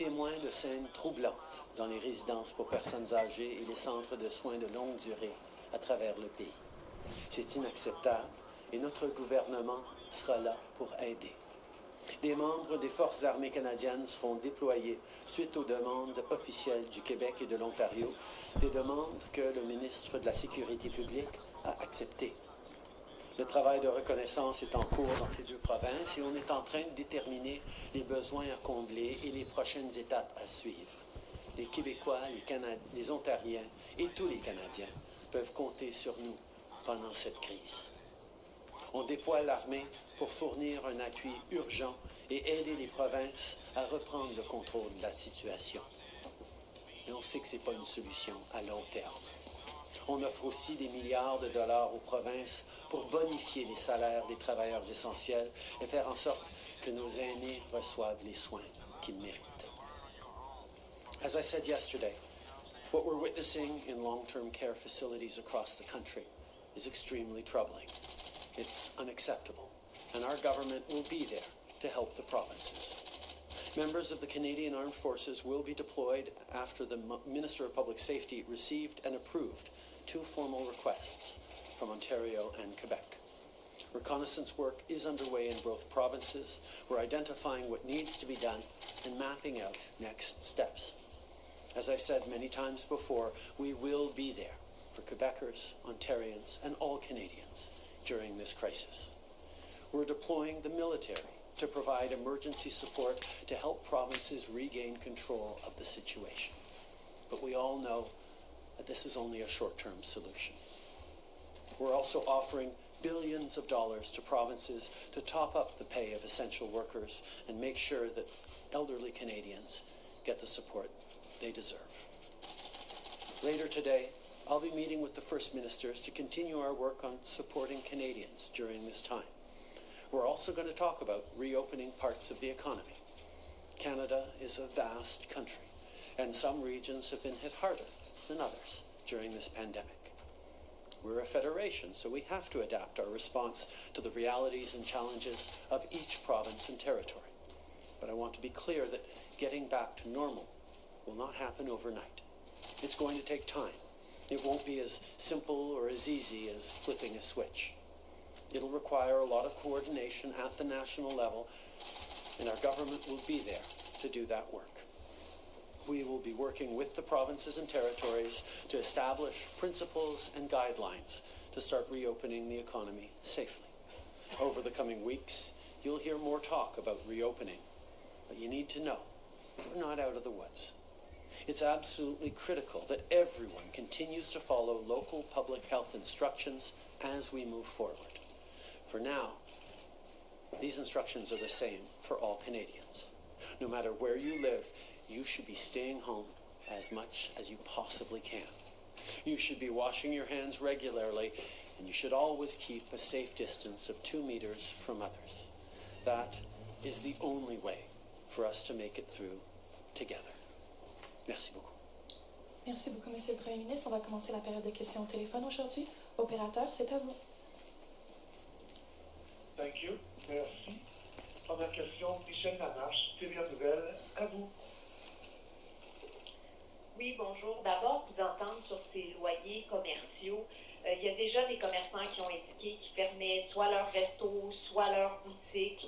témoins de scènes troublantes dans les résidences pour personnes âgées et les centres de soins de longue durée à travers le pays. C'est inacceptable et notre gouvernement sera là pour aider. Des membres des Forces armées canadiennes seront déployés suite aux demandes officielles du Québec et de l'Ontario, des demandes que le ministre de la Sécurité publique a acceptées. Le travail de reconnaissance est en cours dans ces deux provinces et on est en train de déterminer les besoins à combler et les prochaines étapes à suivre. Les Québécois, les Ontariens et tous les Canadiens peuvent compter sur nous pendant cette crise. On déploie l'armée pour fournir un appui urgent et aider les provinces à reprendre le contrôle de la situation. Mais on sait que ce n'est pas une solution à long terme. On offre aussi des milliards de dollars aux provinces pour bonifier les salaires des travailleurs essentiels et faire en sorte que nos aînés reçoivent les soins qu'ils méritent. As I said yesterday, what we're witnessing in long-term care facilities across the country is extremely troubling. It's unacceptable, and our government will be there to help the provinces. Members of the Canadian Armed Forces will be deployed after the Minister of Public Safety received and approved 2 formal requests from Ontario and Quebec. Reconnaissance work is underway in both provinces. We're identifying what needs to be done and mapping out next steps. As I've said many times before, we will be there for Quebecers, Ontarians, and all Canadians during this crisis. We're deploying the military to provide emergency support to help provinces regain control of the situation. But we all know that this is only a short-term solution. We're also offering billions of dollars to provinces to top up the pay of essential workers and make sure that elderly Canadians get the support they deserve. Later today, I'll be meeting with the First Ministers to continue our work on supporting Canadians during this time. We're also going to talk about reopening parts of the economy. Canada is a vast country, and some regions have been hit harder than others during this pandemic. We're a federation, so we have to adapt our response to the realities and challenges of each province and territory. But I want to be clear that getting back to normal will not happen overnight. It's going to take time. It won't be as simple or as easy as flipping a switch. It'll require a lot of coordination at the national level, and our government will be there to do that work. We will be working with the provinces and territories to establish principles and guidelines to start reopening the economy safely. Over the coming weeks, you'll hear more talk about reopening, but you need to know we're not out of the woods. It's absolutely critical that everyone continues to follow local public health instructions as we move forward. For now, these instructions are the same for all Canadians. No matter where you live, you should be staying home as much as you possibly can. You should be washing your hands regularly, and you should always keep a safe distance of 2 meters from others. That is the only way for us to make it through together. Merci beaucoup. Merci beaucoup, Monsieur le Premier ministre. On va commencer la période de questions au téléphone aujourd'hui. Opérateur, c'est à vous. Thank you. Merci. Première question, Michel Lanache, TVA Nouvelle, à vous. Oui, bonjour. D'abord, vous entendre sur ces loyers commerciaux. Il y a déjà des commerçants qui ont indiqué qu'ils fermaient soit leur resto, soit leur boutique.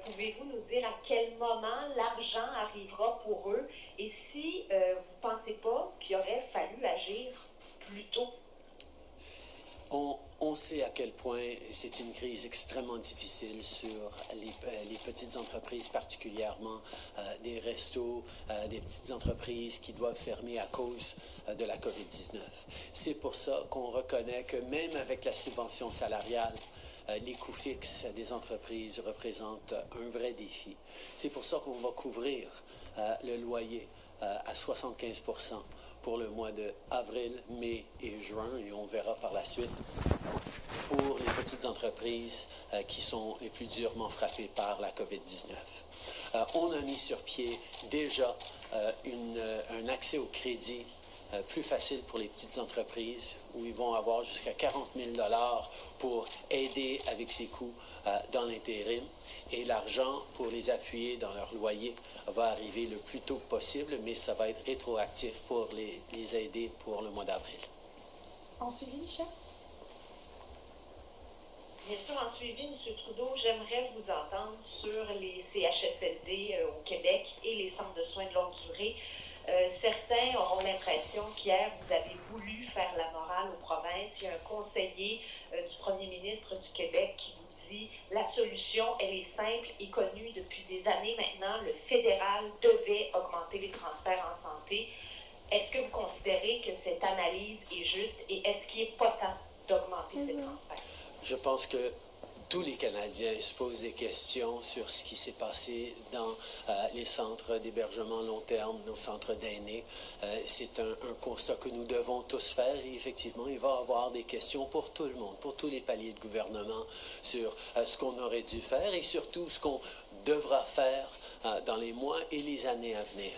Pouvez-vous nous dire à quel moment l'argent arrivera pour eux et si vous ne pensez pas qu'il aurait fallu agir plus tôt? On sait à quel point c'est une crise extrêmement difficile sur les petites entreprises, particulièrement des restos, des petites entreprises qui doivent fermer à cause de la Covid-19. C'est pour ça qu'on reconnaît que même avec la subvention salariale, les coûts fixes des entreprises représentent un vrai défi. C'est pour ça qu'on va couvrir le loyer à 75% pour le mois d'avril, mai et juin, et on verra par la suite pour les petites entreprises qui sont les plus durement frappées par la COVID-19. On a mis sur pied déjà un accès au crédit plus facile pour les petites entreprises où ils vont avoir jusqu'à 40 000 $ pour aider avec ces coûts dans l'intérim. Et l'argent pour les appuyer dans leur loyer va arriver le plus tôt possible, mais ça va être rétroactif pour les aider pour le mois d'avril. En suivi, Michel? Bien sûr, en suivi, M. Trudeau, j'aimerais vous entendre sur les CHSLD au Québec et les centres de soins de longue durée. Certains auront l'impression qu'hier, vous avez voulu faire la morale aux provinces. Il y a un conseiller du premier ministre du Québec qui vous dit « La solution, elle est simple et connue depuis des années maintenant. Le fédéral devait augmenter les transferts en santé. » Est-ce que vous considérez que cette analyse est juste et est-ce qu'il n'est pas temps d'augmenter ces transferts? Je pense que tous les Canadiens se posent des questions sur ce qui s'est passé dans les centres d'hébergement long terme, nos centres d'aînés. C'est un constat que nous devons tous faire et effectivement, il va y avoir des questions pour tout le monde, pour tous les paliers de gouvernement sur ce qu'on aurait dû faire et surtout ce qu'on devra faire dans les mois et les années à venir.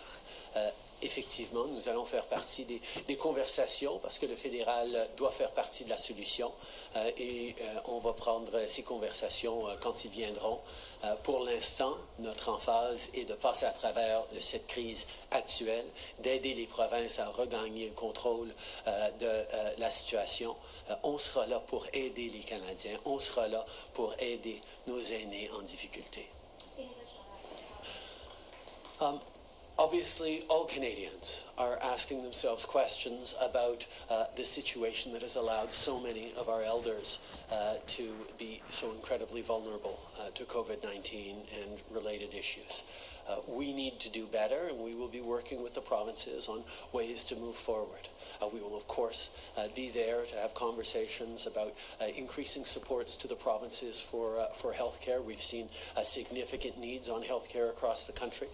Effectivement, nous allons faire partie des conversations parce que le fédéral doit faire partie de la solution et on va prendre ces conversations quand ils viendront. Pour l'instant, notre emphase est de passer à travers cette crise actuelle, d'aider les provinces à regagner le contrôle de la situation. On sera là pour aider les Canadiens, on sera là pour aider nos aînés en difficulté. Obviously, all Canadians are asking themselves questions about the situation that has allowed so many of our elders to be so incredibly vulnerable to COVID-19 and related issues. We need to do better, and we will be working with the provinces on ways to move forward. We will, of course, be there to have conversations about increasing supports to the provinces for health care. We've seen significant needs on health care across the country.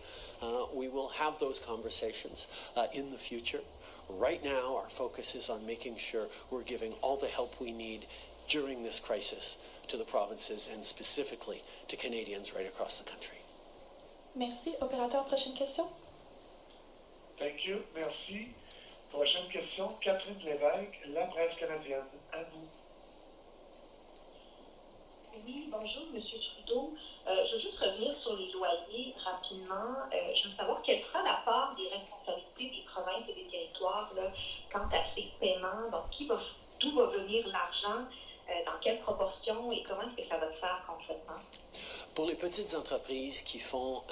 We will have those conversations in the future. Right now, our focus is on making sure we're giving all the help we need during this crisis to the provinces and specifically to Canadians right across the country. Merci. Opérateur, prochaine question. Thank you. Merci. Prochaine question, Catherine Lévesque, La Presse canadienne. À vous. Oui, bonjour, M. Trudeau. Je veux juste revenir sur les loyers rapidement. Je veux savoir quelle sera la part des responsabilités des provinces et des territoires là, quant à ces paiements. Donc, d'où va venir l'argent, dans quelle proportion et comment est-ce que ça va se faire concrètement? Pour les petites entreprises qui ont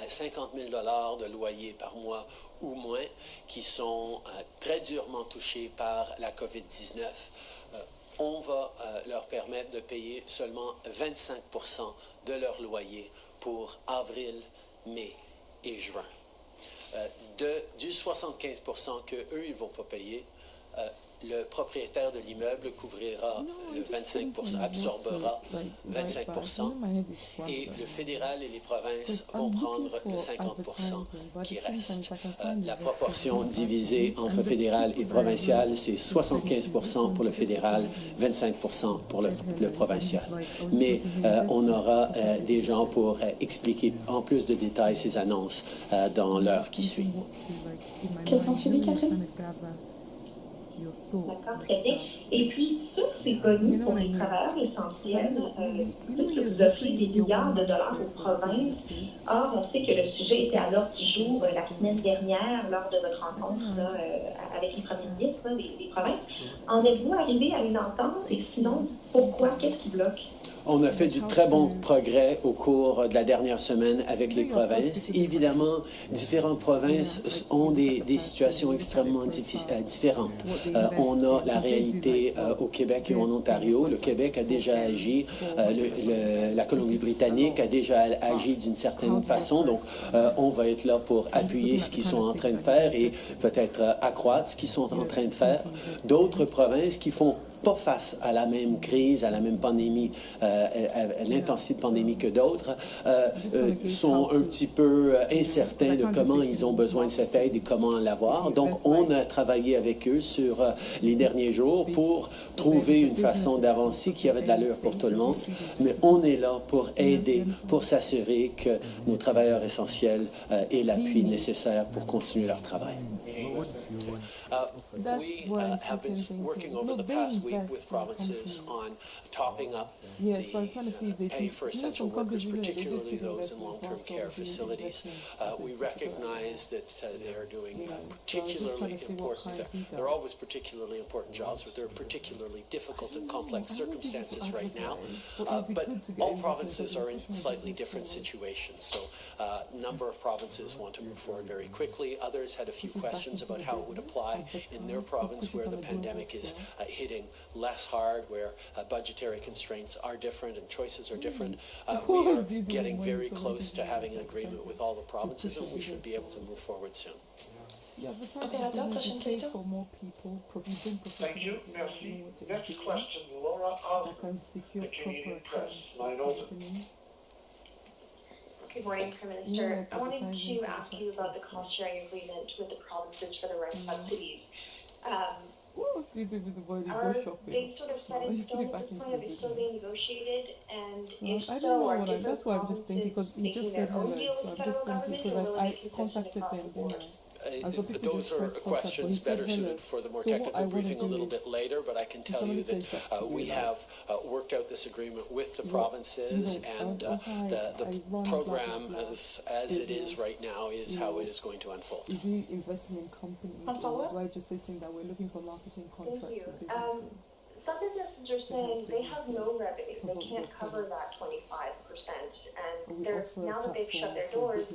50 000 $ de loyer par mois ou moins, qui sont très durement touchés par la COVID-19, on va leur permettre de payer seulement 25 % de leur loyer pour avril, mai et juin. Du 75 % qu'eux, ils ne vont pas payer, le propriétaire de l'immeuble couvrira le 25 %, absorbera 25 % et le fédéral et les provinces vont prendre le 50 % qui reste. La proportion divisée entre fédéral et provincial, c'est 75 % pour le fédéral, 25 % pour le provincial. Mais on aura des gens pour expliquer en plus de détails ces annonces dans l'heure qui suit. Question suivie, Catherine. D'accord, très bien. Et puis, sur ces bonus pour les travailleurs essentiels, puisque vous offrez des milliards de dollars aux provinces, or, on sait que le sujet était à l'ordre du jour la semaine dernière lors de votre rencontre là, avec les premiers ministres des provinces. En êtes-vous arrivé à une entente et sinon, pourquoi? Qu'est-ce qui bloque? On a fait du très bon progrès au cours de la dernière semaine avec les provinces. Évidemment, différentes provinces ont des situations extrêmement différentes. On a la réalité au Québec et en Ontario. Le Québec a déjà agi, la Colombie-Britannique a déjà agi d'une certaine façon. Donc, on va être là pour appuyer ce qu'ils sont en train de faire et peut-être accroître ce qu'ils sont en train de faire. D'autres provinces qui font pas face à la même crise, à la même pandémie, à l'intensité de pandémie que d'autres, sont un petit peu incertains de comment ils ont besoin de cette aide et comment l'avoir. Donc, on a travaillé avec eux sur les derniers jours pour trouver une façon d'avancer qui avait de l'allure pour tout le monde. Mais on est là pour aider, pour s'assurer que nos travailleurs essentiels aient l'appui nécessaire pour continuer leur travail. We have been working over the past week with provinces on topping up the pay for essential workers, particularly those in long-term care facilities. We recognize that they're doing particularly important, they're always particularly important jobs, but they're particularly difficult and complex circumstances right now. But all provinces are in slightly different situations. So a number of provinces want to move forward very quickly. Others had a few questions about how it would apply in their province where the pandemic is hitting less hard, where budgetary constraints are different and choices are different. We are getting very close to having an agreement with all the provinces, and we should be able to move forward soon. Opérateur, prochaine question. Thank you. Merci. Next question, Laura Osmond, the Canadian Press. Line open. Good morning, Prime Minister. I wanted to ask you about the cost-sharing agreement with the provinces for the rent subsidies. What else do you do with the body go Are shopping? they sort of set in stone at this point? Are they still being negotiated? And So if I don't so, know are what different that's why I'm just thinking, because he provinces just said making their own hello, deal so with I'm the just federal thinking, government, because or will I they be contacted across them, the board? Those are questions better suited for the more technical briefing a little bit later, but I can tell you that we have worked out this agreement with the provinces, and the program as it is right now is how it is going to unfold. Is he investing in companies, follow-up? or do I just say that we're looking for marketing contracts Thank you. with businesses? Some businesses are saying they have no revenue. They can't cover that 25%. And they're, now that they've shut their doors,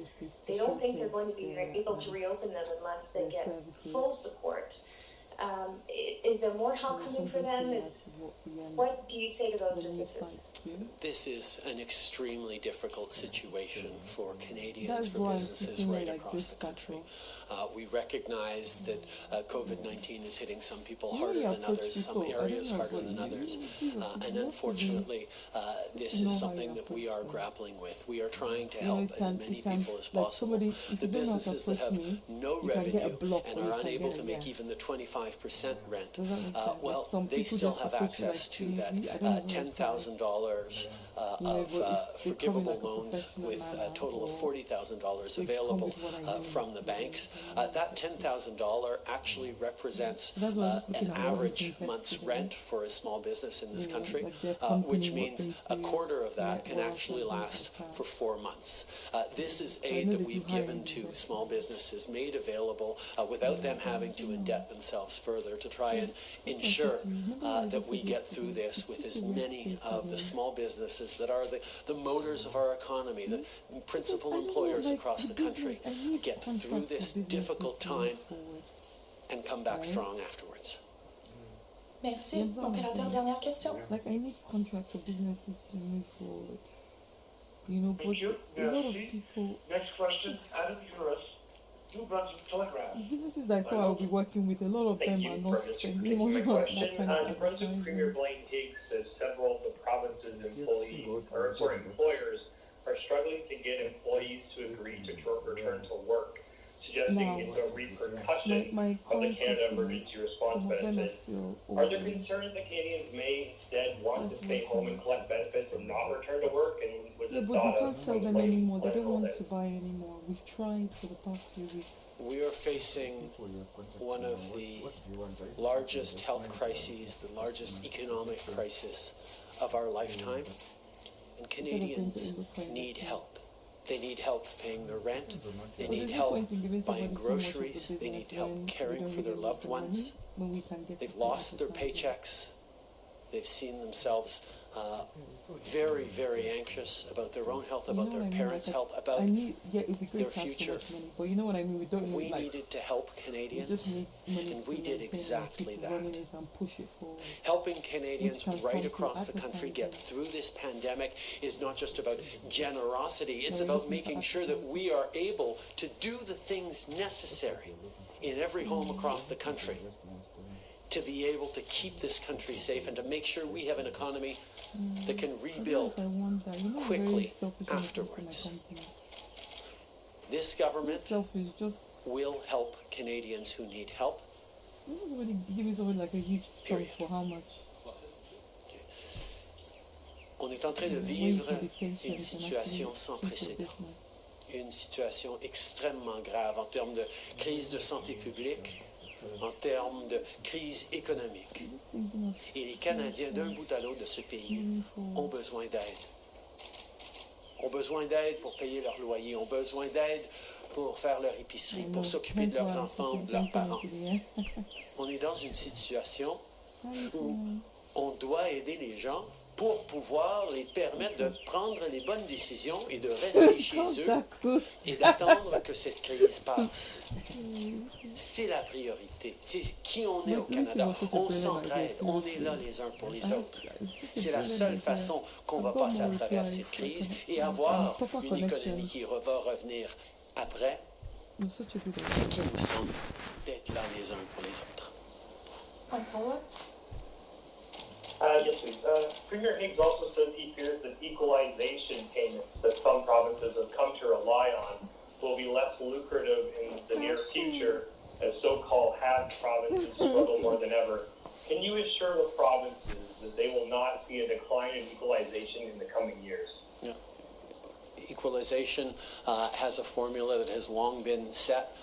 they don't think they're going to be able to reopen them unless they get full support. Is there more help coming for them? What do you say to those businesses? This is an extremely difficult situation for Canadians, for businesses right across the country. We recognize that COVID-19 is hitting some people harder than others, some areas harder than others. And unfortunately, this is something that we are grappling with. We are trying to help as many people as possible. The businesses that have no revenue and are unable to make even the 25% rent, well, they still have access to that $10,000 of forgivable loans with a total of $40,000 available from the banks. That $10,000 actually represents an average month's rent for a small business in this country, which means a quarter of that can actually last for 4 months. This is aid that we've given to small businesses, made available without them having to indebt themselves further, to try and ensure that we get through this with as many of the small businesses that are the motors of our economy, the principal employers across the country, get through this difficult time and come back strong afterwards. Merci. Opérateur, dernière question. Like, I need contracts for businesses to move forward. You know, but Thank you. a lot of Merci. people, Next question, Adam Uris, New Brunswick Telegraph. businesses that I thought I would be working with, a lot of them are not spending money on that kind of New Brunswick Premier advertising. Blaine Teague says several of the province's employers are struggling to get employees to agree to return to work, suggesting Now, it's a repercussion my of the current Canada customers, Emergency Response some of them are benefits. still Are there older. concerns that Canadians may instead want to stay home and collect benefits and not return to work? And was Yeah, it but thought they of can't sell when them Blaine anymore. They planned don't all want this? to buy anymore. We've tried for the past few weeks. We are facing one of the largest health crises, the largest economic crisis of our lifetime, and Canadians need help. They need help paying their rent, they But need there's no help point in giving buying somebody so much of the groceries, they need business help when caring we for don't their really loved get the money, ones. when we can get They've to lost their advertising. paychecks. They've seen themselves very, very anxious about their own health, You know about their what I mean? parents' Like, health, I about need, yeah, it'd be great their to have so future. much money, but you know what I mean? We don't need, we like, needed to help we Canadians, just need money and to we did maintain, like, exactly keep that. running it and push it forward. Helping Canadians Which can right come through across the country get advertising. through this pandemic is not just about generosity, it's We're about looking for making sure that we are able to do the things necessary in every home across the country to be able to keep this country safe and to make sure we have an economy that can rebuild quickly afterwards. This government will help Canadians who need help. Like a huge chunk for how much? On est en train de vivre une situation sans précédent. Une situation extrêmement grave en termes de crise de santé publique, en termes de crise économique. Et les Canadiens, d'un bout à l'autre de ce pays, ont besoin d'aide. Ont besoin d'aide pour payer leur loyer, ont besoin d'aide pour faire leur épicerie, pour s'occuper de leurs enfants ou de leurs parents. On est dans une situation où on doit aider les gens pour pouvoir les permettre de prendre les bonnes décisions et de rester chez eux et d'attendre que cette crise passe. C'est la priorité. C'est qui on est au Canada. On s'entraide. On est là les uns pour les autres. C'est la seule façon qu'on va passer à travers cette crise et avoir une économie qui va revenir après. C'est qui nous sommes d'être là les uns pour les autres. Yes, please. Premier Higgs also says he fears that equalization payments that some provinces have come to rely on will be less lucrative in the near future as so-called have provinces struggle more than ever. Can you assure the provinces that they will not see a decline in equalization in the coming years? Yeah. Equalization has a formula that has long been set.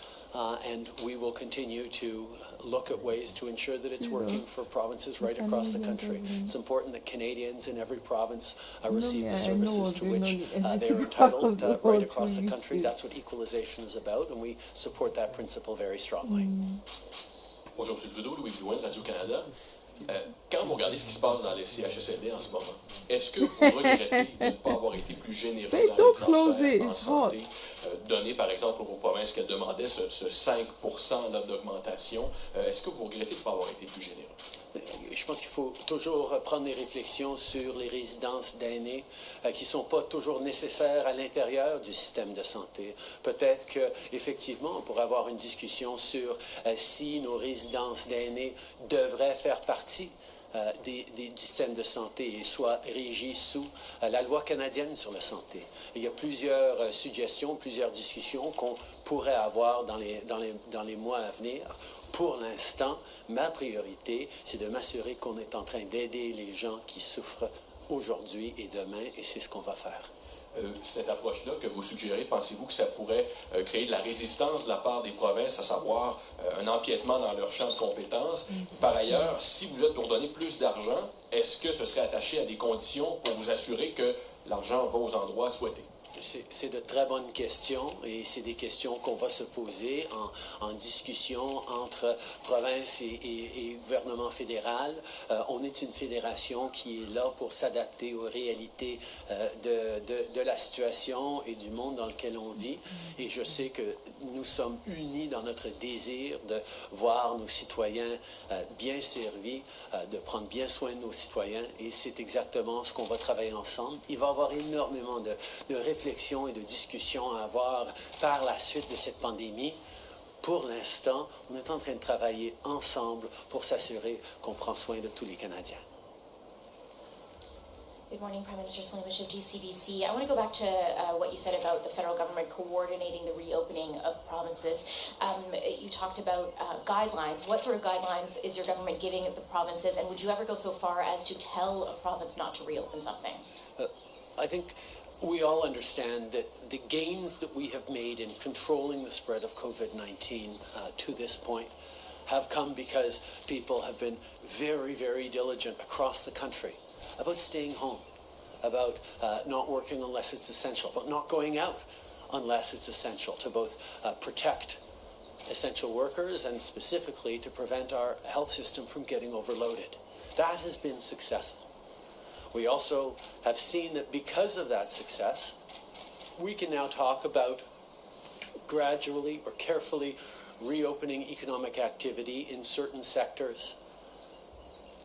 And we will continue to look at ways to ensure that it's working for provinces right across the country. It's important that Canadians in every province receive the services to which they're entitled right across the country. That's what equalization is about, and we support that principle very strongly. Bonjour, M. Trudeau, Louis Blouin de Radio-Canada. Quand vous regardez ce qui se passe dans les CHSLD en ce moment, est-ce que vous regrettez de ne pas avoir été plus généreux dans les transferts en santé, donné par exemple aux provinces qu'elles demandaient ce 5% d'augmentation? Est-ce que vous regrettez de ne pas avoir été plus généreux? Je pense qu'il faut toujours prendre des réflexions sur les résidences d'aînés qui ne sont pas toujours nécessaires à l'intérieur du système de santé. Peut-être qu'effectivement, on pourrait avoir une discussion sur si nos résidences d'aînés devraient faire partie du système de les soit régis sous la loi canadienne sur la santé. Il y a plusieurs suggestions, plusieurs discussions qu'on pourrait avoir dans les mois à venir. Pour l'instant, ma priorité, c'est de m'assurer qu'on est en train d'aider les gens qui souffrent aujourd'hui et demain, et c'est ce qu'on va faire. Cette approche-là que vous suggérez, pensez-vous que ça pourrait créer de la résistance de la part des provinces, à savoir un empiètement dans leur champ de compétences? Par ailleurs, si vous êtes pour donner plus d'argent, est-ce que ce serait attaché à des conditions pour vous assurer que l'argent va aux endroits souhaités? C'est de très bonnes questions et c'est des questions qu'on va se poser en discussion entre province et gouvernement fédéral. On est une fédération qui est là pour s'adapter aux réalités de la situation et du monde dans lequel on vit. Et je sais que nous sommes unis dans notre désir de voir nos citoyens bien servis, de prendre bien soin de nos citoyens. Et c'est exactement ce qu'on va travailler ensemble. Il va y avoir énormément de réflexion et de discussions à avoir par la suite de cette pandémie. Pour l'instant, on est en train de travailler ensemble pour s'assurer qu'on prend soin de tous les Canadiens. Good morning, Prime Minister Slimish of DCBC. I want to go back to what you said about the federal government coordinating the reopening of provinces. You talked about guidelines. What sort of guidelines is your government giving the provinces, and would you ever go so far as to tell a province not to reopen something? I think we all understand that the gains that we have made in controlling the spread of COVID-19 to this point have come because people have been very, very diligent across the country about staying home, about not working unless it's essential, about not going out unless it's essential, to both protect essential workers and specifically to prevent our health system from getting overloaded. That has been successful. We also have seen that because of that success, we can now talk about gradually or carefully reopening economic activity in certain sectors.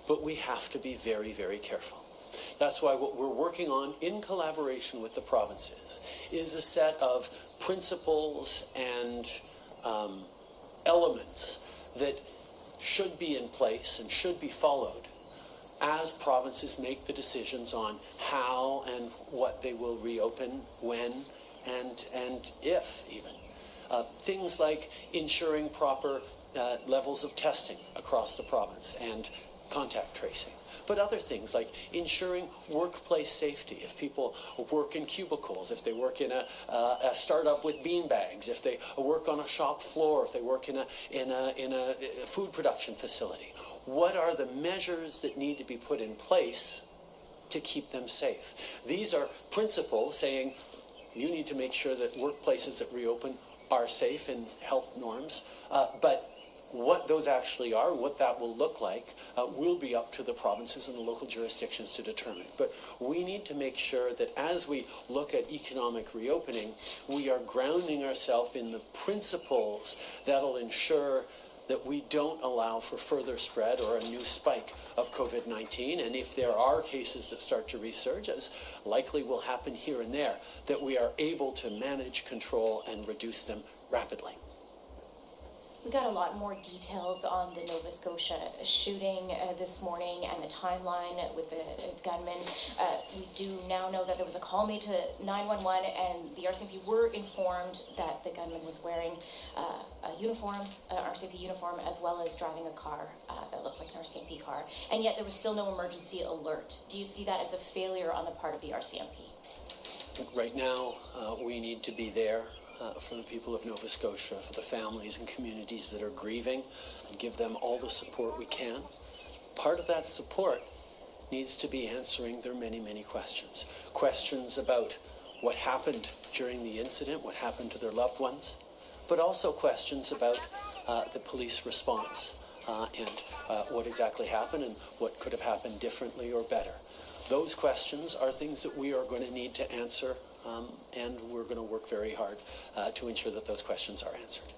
But we have to be very, very careful. That's why what we're working on in collaboration with the provinces is a set of principles and elements that should be in place and should be followed as provinces make the decisions on how and what they will reopen, when, and if even. Things like ensuring proper levels of testing across the province and contact tracing. But other things like ensuring workplace safety. If people work in cubicles, if they work in a startup with beanbags, if they work on a shop floor, if they work in a food production facility. What are the measures that need to be put in place to keep them safe? These are principles saying you need to make sure that workplaces that reopen are safe in health norms, but what those actually are, what that will look like, will be up to the provinces and the local jurisdictions to determine. But we need to make sure that as we look at economic reopening, we are grounding ourselves in the principles that'll ensure that we don't allow for further spread or a new spike of Covid-19. And if there are cases that start to resurge, as likely will happen here and there, that we are able to manage, control, and reduce them rapidly. We got a lot more details on the Nova Scotia shooting this morning and the timeline with the gunman. We do now know that there was a call made to 911 and the RCMP were informed that the gunman was wearing a uniform, RCMP uniform, as well as driving a car that looked like an RCMP car. And yet there was still no emergency alert. Do you see that as a failure on the part of the RCMP? Right now, we need to be there for the people of Nova Scotia, for the families and communities that are grieving, and give them all the support we can. Part of that support needs to be answering their many, many questions. Questions about what happened during the incident, what happened to their loved ones, but also questions about the police response and what exactly happened and what could have happened differently or better. Those questions are things that we are going to need to answer, and we're going to work very hard to ensure that those questions are answered.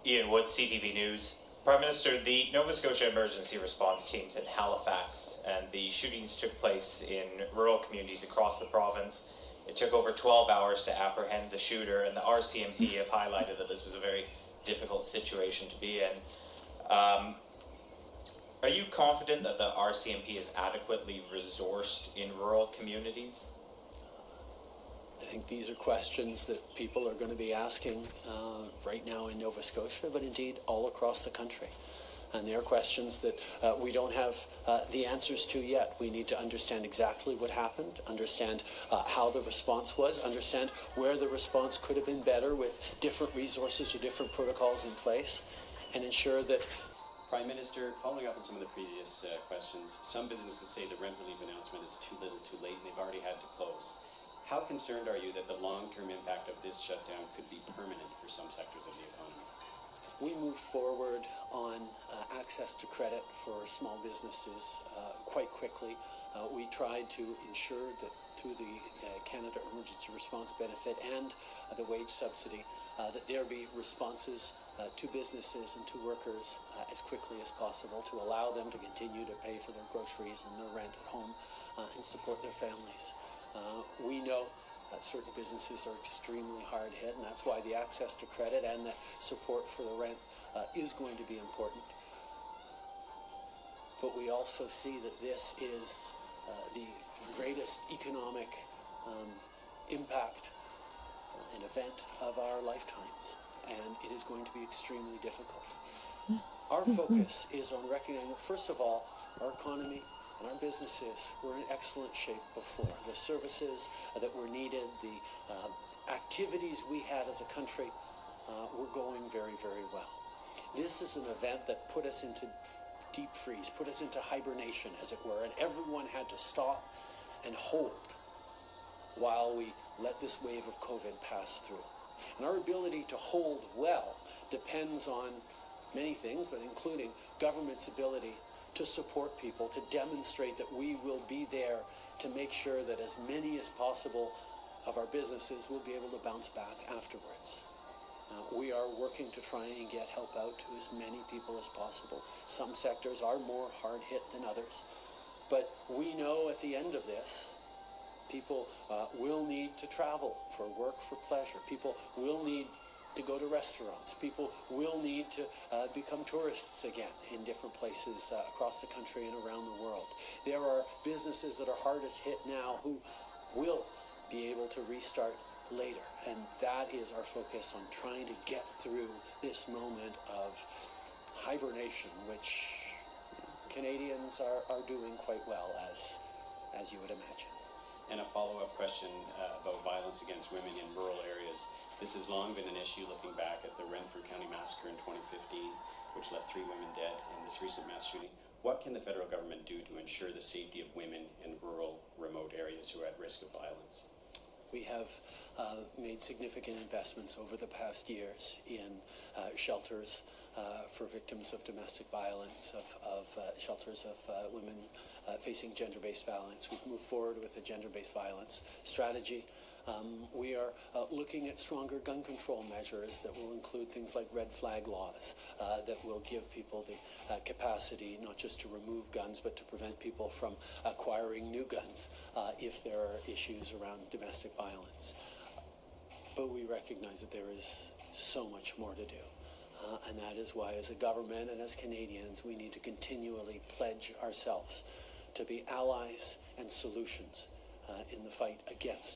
Ian Wood, CTV News. Prime Minister, the Nova Scotia emergency response teams in Halifax and the shootings took place in rural communities across the province. It took over 12 hours to apprehend the shooter, and the RCMP have highlighted that this was a very difficult situation to be in. Are you confident that the RCMP is adequately resourced in rural communities? I think these are questions that people are going to be asking right now in Nova Scotia, but indeed all across the country. And they are questions that we don't have the answers to yet. We need to understand exactly what happened, understand how the response was, understand where the response could have been better with different resources or different protocols in place, and ensure that... Prime Minister, following up on some of the previous questions, some businesses say the rent relief announcement is too little too late and they've already had to close. How concerned are you that the long-term impact of this shutdown could be permanent for some sectors of the economy? We moved forward on access to credit for small businesses quite quickly. We tried to ensure that through the Canada Emergency Response Benefit and the wage subsidy, that there be responses to businesses and to workers as quickly as possible to allow them to continue to pay for their groceries and their rent at home and support their families. We know that certain businesses are extremely hard hit, and that's why the access to credit and the support for the rent is going to be important. But we also see that this is the greatest economic impact and event of our lifetimes, and it is going to be extremely difficult. Our focus is on recognizing, first of all, our economy and our businesses were in excellent shape before. The services that were needed, the activities we had as a country were going very, very well. This is an event that put us into deep freeze, put us into hibernation, as it were, and everyone had to stop and hold while we let this wave of COVID pass through. And our ability to hold well depends on many things, but including government's ability to support people, to demonstrate that we will be there to make sure that as many as possible of our businesses will be able to bounce back afterwards. We are working to try and get help out to as many people as possible. Some sectors are more hard hit than others, but we know at the end of this, people will need to travel for work, for pleasure. People will need to go to restaurants. People will need to become tourists again in different places across the country and around the world. There are businesses that are hardest hit now who will be able to restart later. And that is our focus on trying to get through this moment of hibernation, which Canadians are doing quite well, as you would imagine. And a follow-up question about violence against women in rural areas. This has long been an issue looking back at the Renfrew County massacre in 2015, which left 3 women dead, and this recent mass shooting. What can the federal government do to ensure the safety of women in rural, remote areas who are at risk of violence? We have made significant investments over the past years in shelters for victims of domestic violence, of shelters of women facing gender-based violence. We've moved forward with a gender-based violence strategy. We are looking at stronger gun control measures that will include things like red flag laws that will give people the capacity not just to remove guns but to prevent people from acquiring new guns if there are issues around domestic violence. But we recognize that there is so much more to do. And that is why, as a government and as Canadians, we need to continually pledge ourselves to be allies and solutions in the fight against